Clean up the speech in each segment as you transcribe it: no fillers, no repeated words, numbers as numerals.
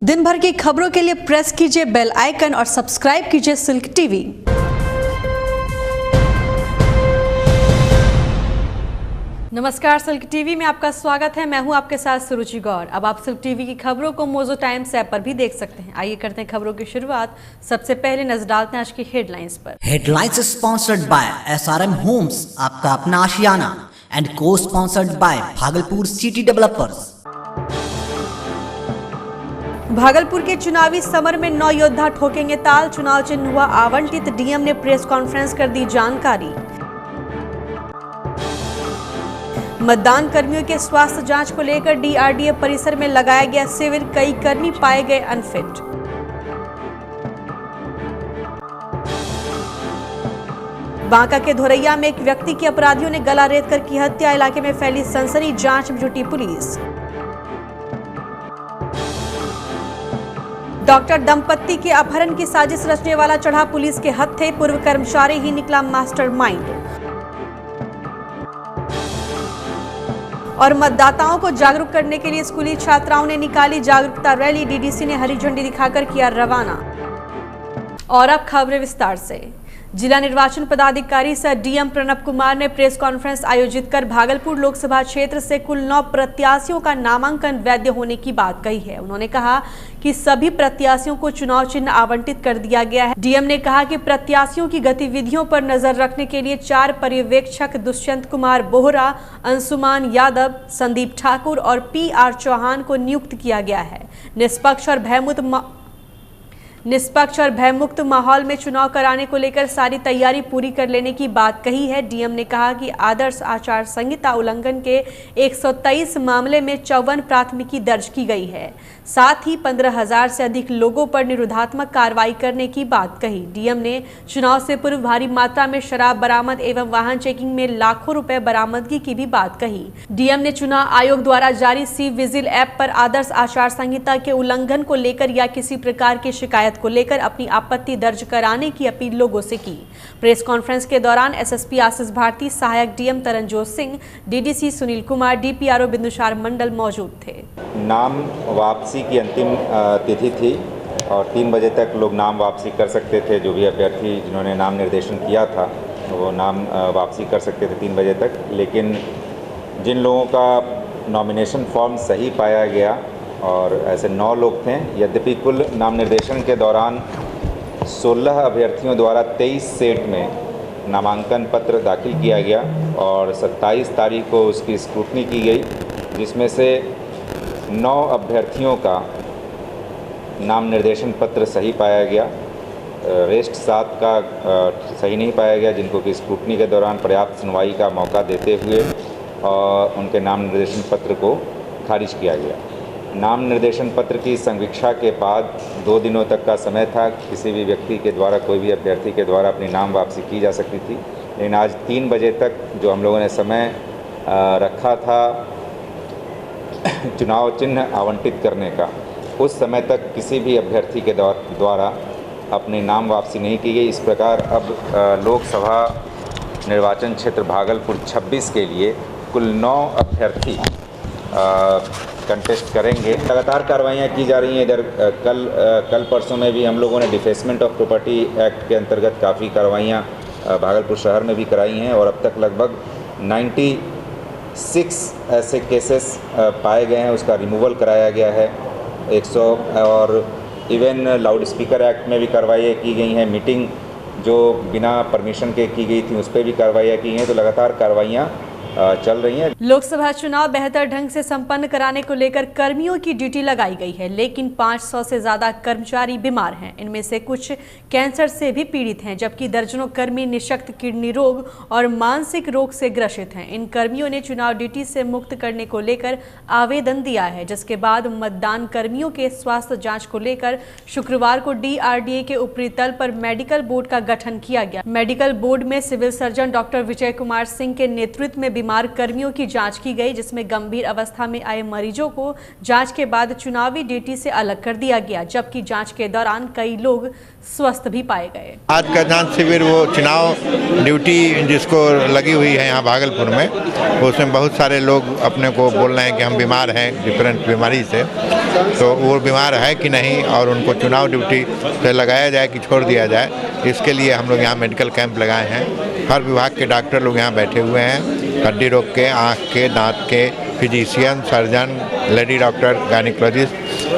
दिन भर की खबरों के लिए प्रेस कीजिए बेल आइकन और सब्सक्राइब कीजिए सिल्क टीवी। नमस्कार, सिल्क टीवी में आपका स्वागत है। मैं हूं आपके साथ सुरुचि गौर। अब आप सिल्क टीवी की खबरों को मोजो टाइम्स ऐप पर भी देख सकते हैं। आइए करते हैं खबरों की शुरुआत। सबसे पहले नजर डालते हैं आज की हेडलाइंस पर। Headlines sponsored by SRM homes, आपका अपना आशियाना, एंड को sponsored by Bhagalpur city developers. Bhagalpur के चुनावी समर में 9 योद्धा ठोकेंगे ताल। चुनाव चिन्ह हुआ आवंटित। डीएम ने प्रेस कॉन्फ्रेंस कर दी जानकारी। मतदान कर्मियों के स्वास्थ्य जांच को लेकर डीआरडीए परिसर में लगाया गया शिविर। कई कर्मी पाए गए अनफिट। बांका के धोरैया में एक व्यक्ति की अपराधियों ने गला रेत कर की हत्या। इलाके में फैली सनसनी, जांच में जुटी पुलिस। डॉक्टर दंपत्ति के अपहरण की साजिश रचने वाला चढ़ा पुलिस के हत्थे। पूर्व कर्मचारी ही निकला मास्टरमाइंड। और मतदाताओं को जागरूक करने के लिए स्कूली छात्राओं ने निकाली जागरूकता रैली। डीडीसी ने हरी झंडी दिखाकर किया रवाना। और अब खबरें विस्तार से। जिला निर्वाचन पदाधिकारी सह डीएम प्रणब कुमार ने प्रेस कॉन्फ्रेंस आयोजित कर भागलपुर लोकसभा क्षेत्र से कुल 9 प्रत्याशियों का नामांकन वैध होने की बात कही है। उन्होंने कहा कि सभी प्रत्याशियों को चुनाव चिन्ह आवंटित कर दिया गया है। डीएम ने कहा कि प्रत्याशियों की गतिविधियों पर नजर रखने के लिए 4 पर्यवेक्षक दुष्यंत कुमार बोहरा, अंशुमान यादव, संदीप ठाकुर और PR चौहान को नियुक्त किया गया है। निष्पक्ष और भयमुक्त माहौल में चुनाव कराने को लेकर सारी तैयारी पूरी कर लेने की बात कही है। डीएम ने कहा कि आदर्श आचार संहिता उल्लंघन के 123 मामले में 54 प्राथमिकी दर्ज की गई है। साथ ही 15,000 से अधिक लोगों पर निरोधात्मक कार्रवाई करने की बात कही। डीएम ने चुनाव से पूर्व भारी मात्रा में शराब बरामद एवं वाहन चेकिंग में लाखों रुपए बरामदगी की भी बात कही। डीएम ने चुनाव आयोग द्वारा जारी सी विजिल ऐप पर आदर्श आचार संहिता के उल्लंघन को लेकर या किसी प्रकार की शिकायत को लेकर अपनी आपत्ति दर्ज कराने की अपील लोगों से की। प्रेस कॉन्फ्रेंस के दौरान एसएसपी आशीष भारती, सहायक DM Taranjot Singh, DDC Sunil Kumar, DPRO Bindusar Mandal मौजूद थे। नाम वापसी की अंतिम तिथि थी और 3 बजे तक लोग नाम वापसी कर सकते थे। जो भी अभ्यर्थी जिन्होंने नाम निर्देशन किया था वो नाम वापसी कर सकते थे 3 बजे तक। लेकिन जिन लोगों का नॉमिनेशन फॉर्म सही पाया गया और ऐसे 9 लोग थे, यद्यपि कुल नाम निर्देशन के दौरान 16 अभ्यर्थियों द्वारा 23 सेट में नामांकन पत्र दाखिल किया गया और 27 तारीख को उसकी स्क्रूटनी की गई, जिसमें से 9 अभ्यर्थियों का नाम निर्देशन पत्र सही पाया गया। रेस्ट 7 का सही नहीं पाया गया, जिनको कि स्क्रूटनी के दौरान पर्याप्त सुनवाई का मौका देते हुए और उनके नाम निर्देशन पत्र को खारिज किया गया। नाम निर्देशन पत्र की संवीक्षा के बाद 2 दिनों तक का समय था। किसी भी व्यक्ति के द्वारा, कोई भी अभ्यर्थी के द्वारा अपनी नाम वापसी की जा सकती थी। लेकिन आज 3 बजे तक जो हम लोगों ने समय रखा था चुनाव चिन्ह आवंटित करने का, उस समय तक किसी भी अभ्यर्थी के द्वारा अपनी नाम वापसी नहीं की गई। इस प्रकार अब लोकसभा निर्वाचन क्षेत्र भागलपुर 26 के लिए कुल 9 अभ्यर्थी कंटेस्ट करेंगे। लगातार कार्रवाइयाँ की जा रही हैं। इधर कल परसों में भी हम लोगों ने डिफेसमेंट ऑफ प्रॉपर्टी एक्ट के अंतर्गत काफ़ी कार्रवाइयाँ भागलपुर शहर में भी कराई हैं और अब तक लगभग 96 ऐसे केसेस पाए गए हैं। उसका रिमूवल कराया गया है 100 और इवन लाउड स्पीकर एक्ट में भी कार्रवाइयाँ की गई हैं। मीटिंग जो बिना परमिशन के की गई थी उस पर भी कार्रवाइयाँ की हैं। तो लगातार कार्रवाइयाँ चल रही हैं। लोकसभा चुनाव बेहतर ढंग से संपन्न कराने को लेकर कर्मियों की ड्यूटी लगाई गई है, लेकिन 500 से ज्यादा कर्मचारी बीमार हैं। इनमें से कुछ कैंसर से भी पीड़ित हैं, जबकि दर्जनों कर्मी निःशक्त किडनी रोग और मानसिक रोग से ग्रसित हैं। इन कर्मियों ने चुनाव ड्यूटी से मुक्त करने को लेकर आवेदन दिया है, जिसके बाद मतदान कर्मियों के स्वास्थ्य जाँच को लेकर शुक्रवार को DRDA के ऊपरी तल पर मेडिकल बोर्ड का गठन किया गया। मेडिकल बोर्ड में civil surgeon doctor Vijay Kumar Singh के नेतृत्व में मार्ग कर्मियों की जांच की गई, जिसमें गंभीर अवस्था में आए मरीजों को जांच के बाद चुनावी ड्यूटी से अलग कर दिया गया, जबकि जांच के दौरान कई लोग स्वस्थ भी पाए गए। आज का जांच शिविर वो चुनाव ड्यूटी जिसको लगी हुई है यहाँ भागलपुर में, उसमें बहुत सारे लोग अपने को बोल रहे हैं कि हम बीमार हैं डिफरेंट बीमारी से, तो वो बीमार है कि नहीं और उनको चुनाव ड्यूटी से लगाया जाए कि छोड़ दिया जाए, इसके लिए हम लोग यहाँ मेडिकल कैंप लगाए हैं। हर विभाग के डॉक्टर लोग यहाँ बैठे हुए हैं, हड्डी रोग के, आँख के, दांत के, physician, surgeon, lady doctor, gynaecologist,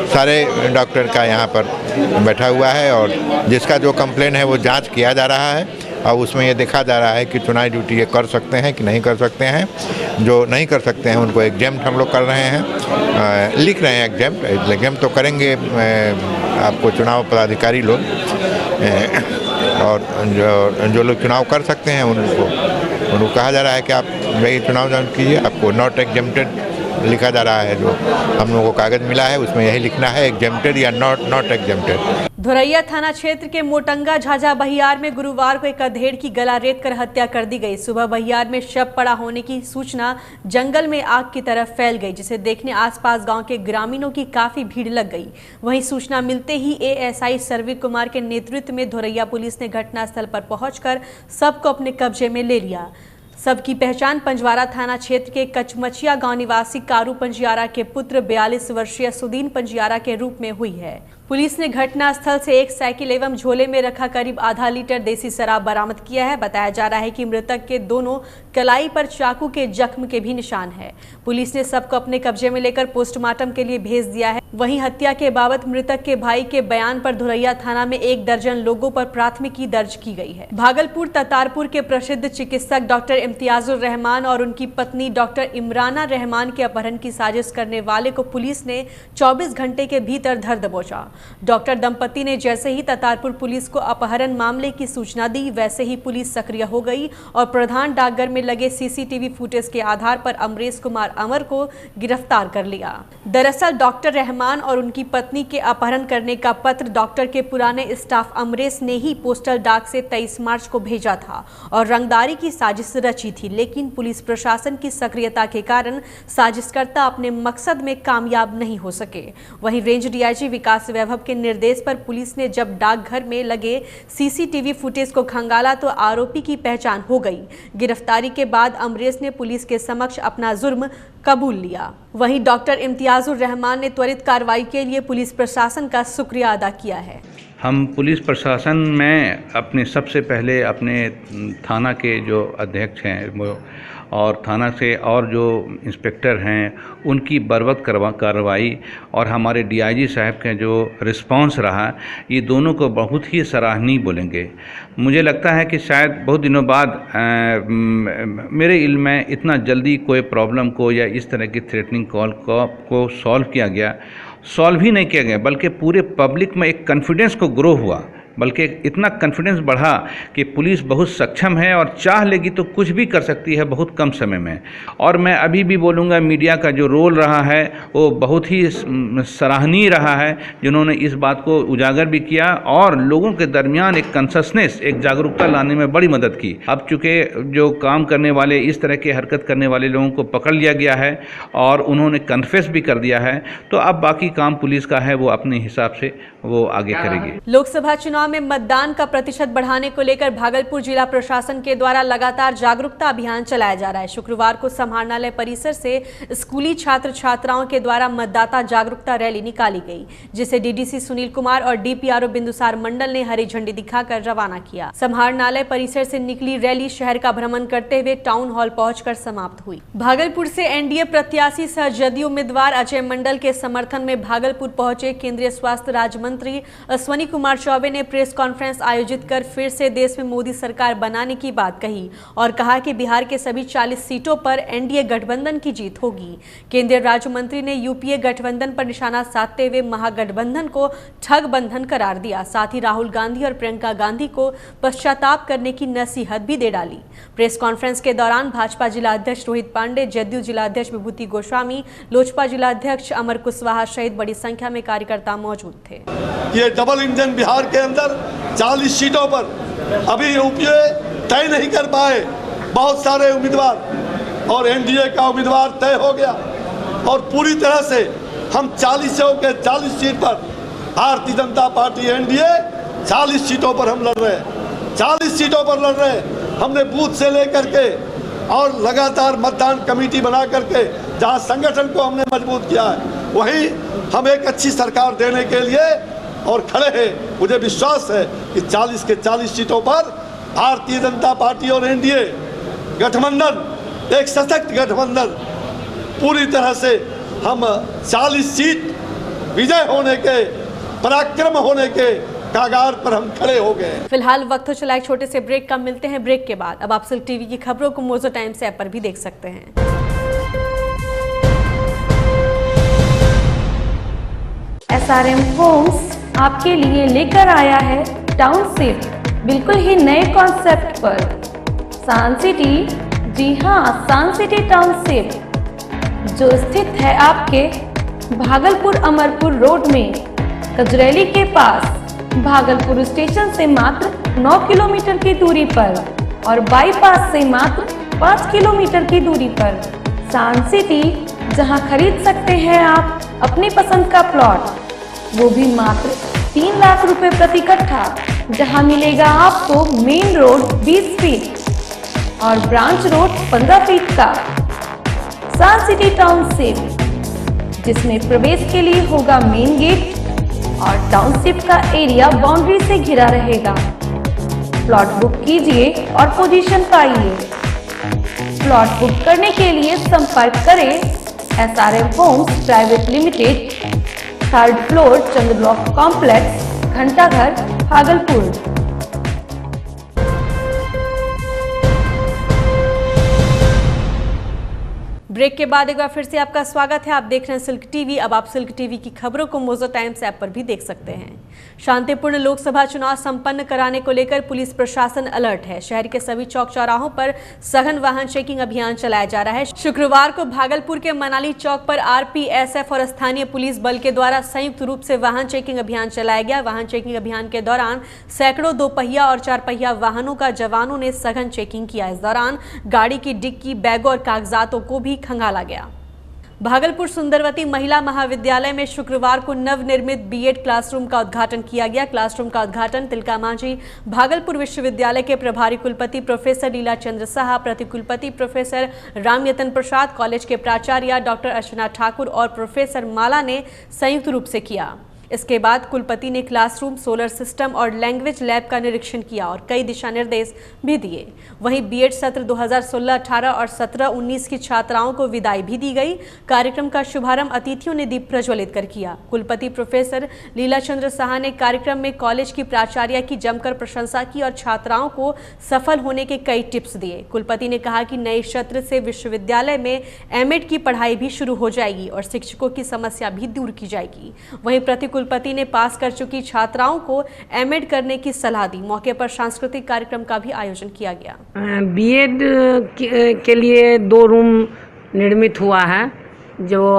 सारे डॉक्टर का यहाँ पर बैठा हुआ है और जिसका जो कंप्लेन है वो जांच किया जा रहा है और उसमें ये देखा जा रहा है कि चुनावी ड्यूटी ये कर सकते हैं कि नहीं कर सकते हैं। जो नहीं कर सकते हैं उनको एग्जाम्प्ट हम लोग कर रहे हैं, लिख रहे हैं एग्जाम्प्ट तो करेंगे आपको चुनाव पदाधिकारी लोग, और जो लोग चुनाव कर सकते हैं उनको कहा जा रहा है कि आप भाई चुनाव जांच कीजिए। आपको नॉट एग्जेम्प्टेड लिखा जा रहा है, जो हम लोगों को कागज मिला है उसमें यही लिखना है एग्जेम्प्टेड या नॉट एग्जेम्प्टेड। धोरैया थाना क्षेत्र के मोटंगा झाझा बहियार में गुरुवार को एक अधेड़ की गला रेत कर हत्या कर दी गई। सुबह बहियार में शव पड़ा होने की सूचना जंगल में आग की तरफ फैल गई, जिसे देखने आसपास गांव के ग्रामीणों की काफी भीड़ लग गई। वहीं सूचना मिलते ही एएसआई सर्वी कुमार के नेतृत्व में धोरैया पुलिस ने घटनास्थल पर पहुंचकर सबको अपने कब्जे में ले लिया। सबकी पहचान पंजवारा थाना क्षेत्र के कचमचिया गांव निवासी कारू पंजियारा के पुत्र 42 वर्षीय सुदीन पंजियारा के रूप में हुई है। पुलिस ने घटनास्थल से एक साइकिल एवं झोले में रखा करीब आधा लीटर देसी शराब बरामद किया है। बताया जा रहा है कि मृतक के दोनों कलाई पर चाकू के जख्म के भी निशान है। पुलिस ने सबको अपने कब्जे में लेकर पोस्टमार्टम के लिए भेज दिया है। वहीं हत्या के बाबत मृतक के भाई के बयान पर धोरैया थाना में 1 दर्जन लोगों पर प्राथमिकी दर्ज की गई है। भागलपुर ततारपुर के प्रसिद्ध चिकित्सक डॉक्टर इम्तियाजुर रहमान और उनकी पत्नी डॉक्टर इमराना रहमान के अपहरण की साजिश करने वाले को पुलिस ने 24 घंटे के भीतर धर दबोचा। डॉक्टर दंपति ने जैसे ही ततारपुर पुलिस को अपहरण मामले की सूचना दी, वैसे ही पुलिस सक्रिय हो गई और प्रधान डाकघर में लगे सीसीटीवी फुटेज के आधार पर अमरेश कुमार अमर को गिरफ्तार कर लिया। दरअसल डॉक्टर रहमान और उनकी पत्नी के अपहरण करने का पत्र डॉक्टर के पुराने स्टाफ अमरेश ने ही पोस्टल डाक से 23 मार्च को भेजा था और रंगदारी की साजिश रची थी, लेकिन पुलिस प्रशासन की सक्रियता के कारण साजिशकर्ता अपने मकसद में कामयाब नहीं हो सके। वहीं रेंज डीआईजी विकास वैभव के निर्देश पर पुलिस ने जब डाकघर में लगे सीसीटीवी फुटेज को खंगाला तो आरोपी की पहचान हो गई। गिरफ्तारी के बाद अमरेश ने पुलिस के समक्ष अपना जुर्म कबूल लिया। वहीं डॉक्टर इम्तियाजुर रहमान ने त्वरित कार्रवाई के लिए पुलिस प्रशासन का शुक्रिया अदा किया है। हम पुलिस प्रशासन में अपने सबसे पहले अपने थाना के जो अध्यक्ष हैं वो और थाना से और जो इंस्पेक्टर हैं उनकी बर्वत कार्रवाई और हमारे डीआईजी साहब के जो रिस्पांस रहा, ये दोनों को बहुत ही सराहनीय बोलेंगे। मुझे लगता है कि शायद बहुत दिनों बाद मेरे इल्म में इतना जल्दी कोई प्रॉब्लम को या इस तरह की थ्रेटनिंग कॉल को सॉल्व ही नहीं किया गया, बल्कि पूरे पब्लिक में एक कॉन्फिडेंस को ग्रो हुआ, बल्कि इतना कॉन्फिडेंस बढ़ा कि पुलिस बहुत सक्षम है और चाह लेगी तो कुछ भी कर सकती है बहुत कम समय में। और मैं अभी भी बोलूँगा मीडिया का जो रोल रहा है वो बहुत ही सराहनीय रहा है, जिन्होंने इस बात को उजागर भी किया और लोगों के दरमियान एक कॉन्शसनेस, एक जागरूकता लाने में बड़ी मदद की। अब चूँकि जो काम करने वाले, इस तरह की हरकत करने वाले लोगों को पकड़ लिया गया है और उन्होंने कन्फेस भी कर दिया है, तो अब बाकी काम पुलिस का है, वो अपने हिसाब से वो आगे करेगी। लोकसभा चुनाव में मतदान का प्रतिशत बढ़ाने को लेकर भागलपुर जिला प्रशासन के द्वारा लगातार जागरूकता अभियान चलाया जा रहा है। शुक्रवार को समाहरणालय परिसर से स्कूली छात्र छात्राओं के द्वारा मतदाता जागरूकता रैली निकाली गई, जिसे डीडीसी सुनील कुमार और डीपीआरओ बिंदुसार मंडल ने हरी झंडी दिखाकर रवाना किया। समाहरणालय परिसर से निकली रैली शहर का भ्रमण करते हुए टाउन हॉल पहुंचकर समाप्त हुई। भागलपुर से एनडीए प्रत्याशी सह जदयू उम्मीदवार अजय मंडल के समर्थन में भागलपुर पहुंचे केंद्रीय स्वास्थ्य राज्य मंत्री अश्विनी कुमार चौबे ने प्रेस कॉन्फ्रेंस आयोजित कर फिर से देश में मोदी सरकार बनाने की बात कही और कहा कि बिहार के सभी 40 सीटों पर एनडीए गठबंधन की जीत होगी। केंद्रीय राज्य मंत्री ने यूपीए गठबंधन पर निशाना साधते हुए महागठबंधन को ठग बंधन करार दिया। साथ ही राहुल गांधी और प्रियंका गांधी को पश्चाताप करने की नसीहत भी दे डाली। प्रेस कॉन्फ्रेंस के दौरान भाजपा जिला अध्यक्ष रोहित पांडे, जदयू जिला अध्यक्ष विभूति गोस्वामी, लोजपा जिला अध्यक्ष अमर कुशवाहा सहित बड़ी संख्या में कार्यकर्ता मौजूद थे। ये डबल इंजन बिहार के अंदर 40 सीटों पर अभी यूपीए तय नहीं कर पाए बहुत सारे उम्मीदवार, और एनडीए का उम्मीदवार तय हो गया और पूरी तरह से हम 40 के 40 सीट पर भारतीय जनता पार्टी एनडीए 40 सीटों पर हम लड़ रहे हैं, 40 सीटों पर लड़ रहे हैं। हमने बूथ से लेकर के और लगातार मतदान कमेटी बना करके जहां संगठन को हमने मजबूत किया है, वहीं हम एक अच्छी सरकार देने के लिए और खड़े हैं। मुझे विश्वास है कि 40 के 40 सीटों पर भारतीय जनता पार्टी और एनडीए गठबंधन, एक सशक्त गठबंधन, पूरी तरह से हम 40 सीट विजय होने के, पराक्रम होने के कागार पर हम खड़े हो गए। फिलहाल वक्त हो चला एक छोटे से ब्रेक का, मिलते हैं ब्रेक के बाद। अब आप सिल्क टीवी की खबरों को मोजो टाइम्स ऐप पर भी देख सकते हैं। SRM होम्स आपके लिए लेकर आया है टाउनशिप, बिल्कुल ही नए कॉन्सेप्ट पर। सान सिटी, जी हाँ, सान सिटी टाउनशिप जो स्थित है आपके भागलपुर अमरपुर रोड में, कजरैली के पास, भागलपुर स्टेशन से मात्र 9 किलोमीटर की दूरी पर और बाईपास से मात्र 5 किलोमीटर की दूरी पर। सान सिटी, जहां खरीद सकते हैं आप अपनी पसंद का प्लॉट, वो भी मात्र 3 लाख रुपए प्रति कट्ठा, जहां मिलेगा आपको मेन रोड 20 फीट और ब्रांच रोड 15 फीट का। सान सिटी टाउनशिप, जिसमें प्रवेश के लिए होगा मेन गेट और टाउनशिप का एरिया बाउंड्री से घिरा रहेगा। प्लॉट बुक कीजिए और पोजीशन पाइए। प्लॉट बुक करने के लिए संपर्क करें SRM homes private limited, 3rd floor, Chandra block complex, Ghantaghar, Bhagalpur. Break के बाद एक बार फिर से आपका स्वागत है। आप देख रहे हैं सिल्क टीवी। अब आप सिल्क टीवी की खबरों को मोजो टाइम्स ऐप पर भी देख सकते हैं। शांतिपूर्ण लोकसभा चुनाव संपन्न कराने को लेकर पुलिस प्रशासन अलर्ट है। शहर के सभी चौक चौराहों पर सघन वाहन चेकिंग अभियान चलाया जा रहा है। शुक्रवार को भागलपुर के मनाली चौक पर RPSF और स्थानीय पुलिस बल के द्वारा संयुक्त रूप से वाहन चेकिंग अभियान चलाया गया। वाहन चेकिंग अभियान के दौरान सैकड़ों 2 पहिया और 4 पहिया वाहनों का जवानों ने सघन चेकिंग किया। इस दौरान गाड़ी की डिक्की, बैगों और कागजातों को भी खंगाला गया। भागलपुर सुंदरवती महिला महाविद्यालय में शुक्रवार को नवनिर्मित B.Ed क्लासरूम का उद्घाटन किया गया। क्लासरूम का उद्घाटन तिलका मांझी भागलपुर विश्वविद्यालय के प्रभारी कुलपति प्रोफेसर लीला चंद्र साहा, प्रतिकुलपति प्रोफेसर रामयतन प्रसाद, कॉलेज के प्राचार्य डॉक्टर अर्चना ठाकुर और प्रोफेसर माला ने संयुक्त रूप से किया। इसके बाद कुलपति ने क्लासरूम, सोलर सिस्टम और लैंग्वेज लैब का निरीक्षण किया और कई दिशा निर्देश भी दिए। वहीं B.Ed सत्र 2016-18 और 17-19 की छात्राओं को विदाई भी दी गई। कार्यक्रम का शुभारंभ अतिथियों ने दीप प्रज्वलित कर किया। कुलपति प्रोफेसर लीला चंद्र साहा ने कार्यक्रम में कॉलेज की प्राचार्य की जमकर प्रशंसा की और छात्राओं को सफल होने के कई टिप्स दिए। कुलपति ने कहा कि नए सत्र से विश्वविद्यालय में M.Ed की पढ़ाई भी शुरू हो जाएगी और शिक्षकों की समस्या भी दूर की जाएगी। वहीं कुलपति ने पास कर चुकी छात्राओं को M.Ed करने की सलाह दी। मौके पर सांस्कृतिक कार्यक्रम का भी आयोजन किया गया। B.Ed के लिए 2 रूम निर्मित हुआ है, जो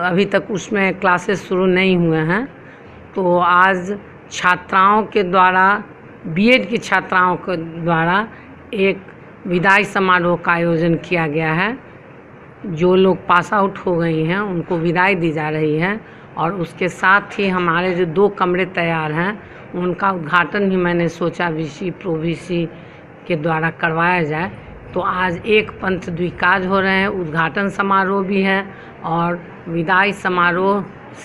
अभी तक उसमें क्लासेस शुरू नहीं हुए हैं। तो आज छात्राओं के द्वारा, B.Ed की छात्राओं के द्वारा एक विदाई समारोह का आयोजन किया गया है। जो लोग पास आउट हो गई हैं उनको विदाई दी जा रही है और उसके साथ ही हमारे जो 2 कमरे तैयार हैं उनका उद्घाटन भी मैंने सोचा VC प्रो VC के द्वारा करवाया जाए। तो आज एक पंथ द्विकाज हो रहे हैं, उद्घाटन समारोह भी है और विदाई समारोह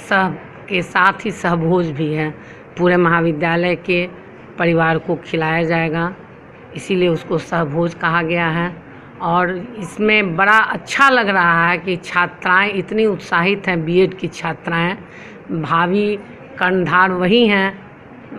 सब के साथ ही सहभोज भी है। पूरे महाविद्यालय के परिवार को खिलाया जाएगा, इसीलिए उसको सहभोज कहा गया है। और इसमें बड़ा अच्छा लग रहा है कि छात्राएं इतनी उत्साहित हैं। B.Ed की छात्राएं भावी कर्णधार वही हैं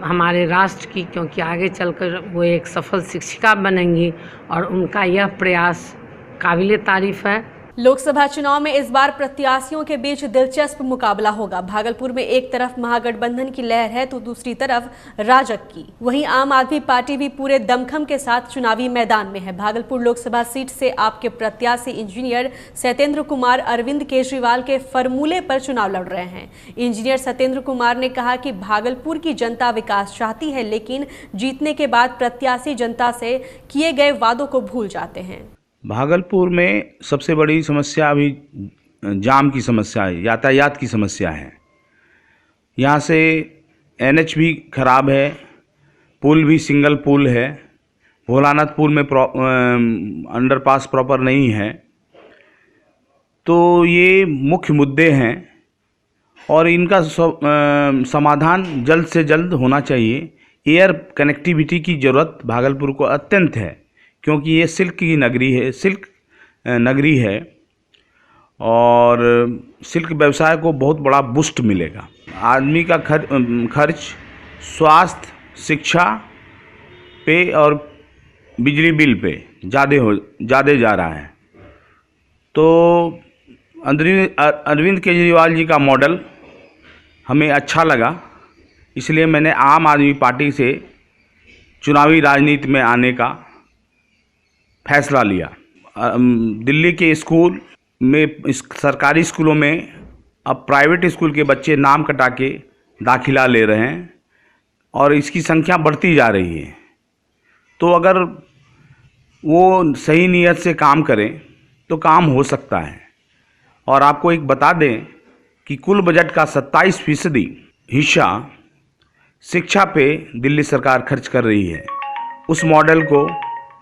हमारे राष्ट्र की, क्योंकि आगे चलकर वो एक सफल शिक्षिका बनेंगी और उनका यह प्रयास काबिले तारीफ़ है। लोकसभा चुनाव में इस बार प्रत्याशियों के बीच दिलचस्प मुकाबला होगा। भागलपुर में एक तरफ महागठबंधन की लहर है तो दूसरी तरफ राजग की। वहीं आम आदमी पार्टी भी पूरे दमखम के साथ चुनावी मैदान में है। भागलपुर लोकसभा सीट से आपके प्रत्याशी इंजीनियर सत्येंद्र कुमार अरविंद केजरीवाल के फॉर्मूले पर चुनाव लड़ रहे हैं। इंजीनियर सत्येंद्र कुमार ने कहा कि भागलपुर की जनता विकास चाहती है, लेकिन जीतने के बाद प्रत्याशी जनता से किए गए वादों को भूल जाते हैं। भागलपुर में सबसे बड़ी समस्या अभी जाम की समस्या है, यातायात की समस्या है। यहाँ से NH भी ख़राब है, पुल भी सिंगल पुल है, भोलानाथ पुल में अंडरपास प्रॉपर नहीं है। तो ये मुख्य मुद्दे हैं और इनका समाधान जल्द से जल्द होना चाहिए। एयर कनेक्टिविटी की ज़रूरत भागलपुर को अत्यंत है, क्योंकि ये सिल्क की नगरी है, सिल्क नगरी है और सिल्क व्यवसाय को बहुत बड़ा बूस्ट मिलेगा। आदमी का खर्च स्वास्थ्य, शिक्षा पे और बिजली बिल पे ज़्यादा जा रहा है। तो अरविंद केजरीवाल जी का मॉडल हमें अच्छा लगा, इसलिए मैंने आम आदमी पार्टी से चुनावी राजनीति में आने का फैसला लिया। दिल्ली के स्कूल में, सरकारी स्कूलों में अब प्राइवेट स्कूल के बच्चे नाम कटा के दाखिला ले रहे हैं और इसकी संख्या बढ़ती जा रही है। तो अगर वो सही नीयत से काम करें तो काम हो सकता है। और आपको एक बता दें कि कुल बजट का 27% हिस्सा शिक्षा पे दिल्ली सरकार खर्च कर रही है। उस मॉडल को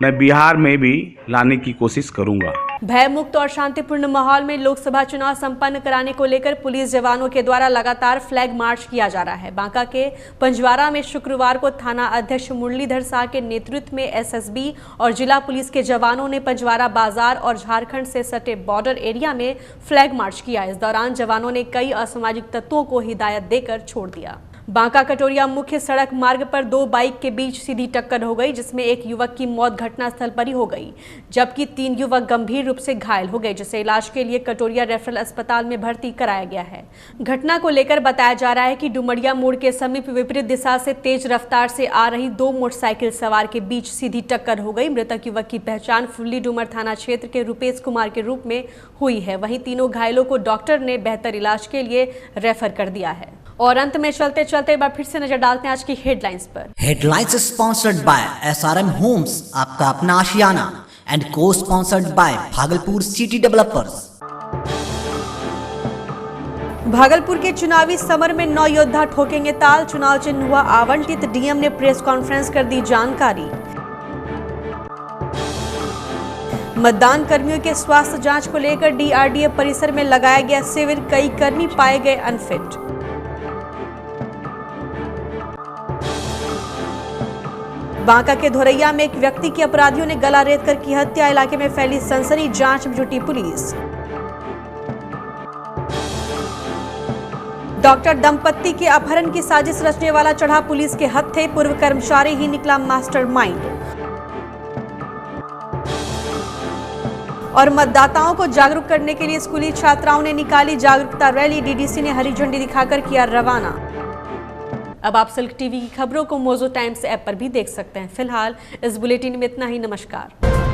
मैं बिहार में भी लाने की कोशिश करूंगा। भयमुक्त और शांतिपूर्ण माहौल में लोकसभा चुनाव संपन्न कराने को लेकर पुलिस जवानों के द्वारा लगातार फ्लैग मार्च किया जा रहा है। बांका के पंजवारा में शुक्रवार को थाना अध्यक्ष मुरलीधर शाह के नेतृत्व में SSB और जिला पुलिस के जवानों ने पंजवारा बाजार और झारखंड से सटे बॉर्डर एरिया में फ्लैग मार्च किया। इस दौरान जवानों ने कई असामाजिक तत्वों को हिदायत देकर छोड़ दिया। बांका कटोरिया मुख्य सड़क मार्ग पर 2 बाइक के बीच सीधी टक्कर हो गई, जिसमें एक युवक की मौत घटनास्थल पर ही हो गई, जबकि 3 युवक गंभीर रूप से घायल हो गए, जिसे इलाज के लिए कटोरिया रेफरल अस्पताल में भर्ती कराया गया है। घटना को लेकर बताया जा रहा है कि डुमरिया मोड़ के समीप विपरीत दिशा से तेज रफ्तार से आ रही 2 मोटरसाइकिल सवार के बीच सीधी टक्कर हो गई। मृतक युवक की पहचान फुल्ली डुमर थाना क्षेत्र के रुपेश कुमार के रूप में हुई है। वहीं तीनों घायलों को डॉक्टर ने बेहतर इलाज के लिए रेफर कर दिया है। और अंत में चलते चलते एक बार फिर से नजर डालते हैं आज की हेडलाइंस पर। Headlines sponsored by SRM homes, आपका अपना आशियाना, एंड को sponsored by Bhagalpur city developers. Bhagalpur के चुनावी समर में 9 योद्धा ठोकेंगे ताल, चुनाव चिन्ह हुआ आवंटित, डीएम ने प्रेस कॉन्फ्रेंस कर दी जानकारी। मतदान कर्मियों के स्वास्थ्य जांच को लेकर DRDA परिसर में लगाया गया शिविर, कई कर्मी पाए गए अनफिट। बांका के धोरैया में एक व्यक्ति की अपराधियों ने गला रेत कर की हत्या, इलाके में फैली सनसनी, जांच में जुटी पुलिस। डॉक्टर दंपत्ति के अपहरण की साजिश रचने वाला चढ़ा पुलिस के हत्थे, पूर्व कर्मचारी ही निकला मास्टरमाइंड। और मतदाताओं को जागरूक करने के लिए स्कूली छात्राओं ने निकाली जागरूकता रैली, DDC ने हरी झंडी दिखाकर किया रवाना। अब आप सिल्क टीवी की खबरों को मोजो टाइम्स ऐप पर भी देख सकते हैं। फिलहाल इस बुलेटिन में इतना ही। नमस्कार।